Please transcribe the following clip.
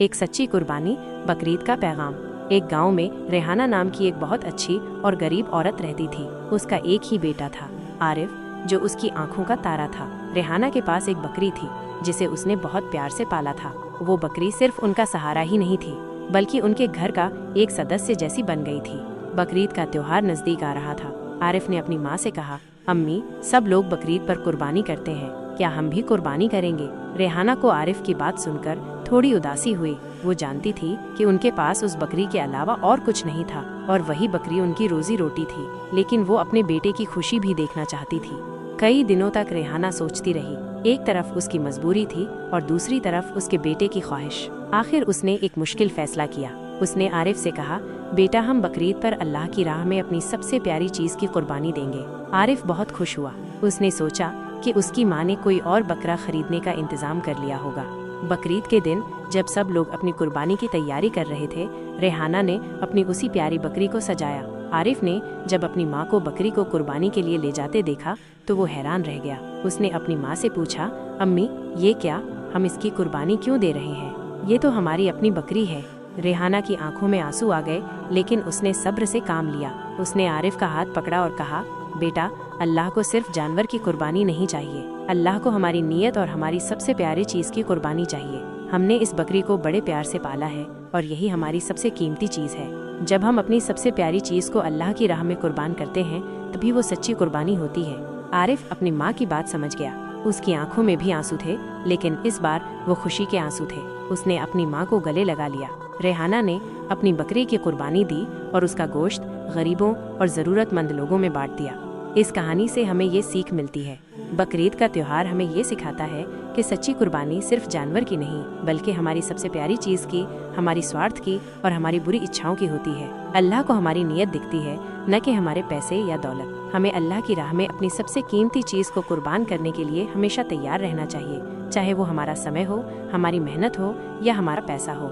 एक सच्ची कुर्बानी, बकरीद का पैगाम। एक गांव में रेहाना नाम की एक बहुत अच्छी और गरीब औरत रहती थी। उसका एक ही बेटा था, आरिफ, जो उसकी आंखों का तारा था। रेहाना के पास एक बकरी थी जिसे उसने बहुत प्यार से पाला था। वो बकरी सिर्फ उनका सहारा ही नहीं थी, बल्कि उनके घर का एक सदस्य जैसी बन गई थी। बकरीद का त्योहार नजदीक आ रहा था। आरिफ ने अपनी माँ से कहा, अम्मी, सब लोग बकरीद पर कुर्बानी करते हैं, क्या हम भी कुर्बानी करेंगे? रेहाना को आरिफ की बात सुनकर थोड़ी उदासी हुई। वो जानती थी कि उनके पास उस बकरी के अलावा और कुछ नहीं था और वही बकरी उनकी रोजी रोटी थी, लेकिन वो अपने बेटे की खुशी भी देखना चाहती थी। कई दिनों तक रेहाना सोचती रही। एक तरफ उसकी मजबूरी थी और दूसरी तरफ उसके बेटे की ख्वाहिश। आखिर उसने एक मुश्किल फैसला किया। उसने आरिफ से कहा, बेटा, हम बकरीद पर अल्लाह की राह में अपनी सबसे प्यारी चीज की कुर्बानी देंगे। आरिफ बहुत खुश हुआ। उसने सोचा कि उसकी माँ ने कोई और बकरा खरीदने का इंतजाम कर लिया होगा। बकरीद के दिन जब सब लोग अपनी कुर्बानी की तैयारी कर रहे थे, रेहाना ने अपनी उसी प्यारी बकरी को सजाया। आरिफ ने जब अपनी माँ को बकरी को कुर्बानी के लिए ले जाते देखा तो वो हैरान रह गया। उसने अपनी माँ से पूछा, अम्मी, ये क्या, हम इसकी कुर्बानी क्यों दे रहे हैं? ये तो हमारी अपनी बकरी है। रेहाना की आंखों में आंसू आ गए, लेकिन उसने सब्र से काम लिया। उसने आरिफ का हाथ पकड़ा और कहा, बेटा, अल्लाह को सिर्फ जानवर की कुर्बानी नहीं चाहिए, अल्लाह को हमारी नीयत और हमारी सबसे प्यारी चीज की कुर्बानी चाहिए। हमने इस बकरी को बड़े प्यार से पाला है और यही हमारी सबसे कीमती चीज है। जब हम अपनी सबसे प्यारी चीज को अल्लाह की राह में कुर्बान करते हैं, तभी वो सच्ची कुर्बानी होती है। आरिफ अपनी माँ की बात समझ गया। उसकी आंखों में भी आंसू थे, लेकिन इस बार वो खुशी के आंसू थे। उसने अपनी माँ को गले लगा लिया। रेहाना ने अपनी बकरी की कुर्बानी दी और उसका गोश्त गरीबों और ज़रूरतमंद लोगों में बांट दिया। इस कहानी से हमें ये सीख मिलती है, बकरीद का त्योहार हमें ये सिखाता है कि सच्ची कुर्बानी सिर्फ जानवर की नहीं, बल्कि हमारी सबसे प्यारी चीज़ की, हमारी स्वार्थ की और हमारी बुरी इच्छाओं की होती है। अल्लाह को हमारी नीयत दिखती है, न कि हमारे पैसे या दौलत। हमें अल्लाह की राह में अपनी सबसे कीमती चीज़ को कुर्बान करने के लिए हमेशा तैयार रहना चाहिए, चाहे वो हमारा समय हो, हमारी मेहनत हो या हमारा पैसा हो।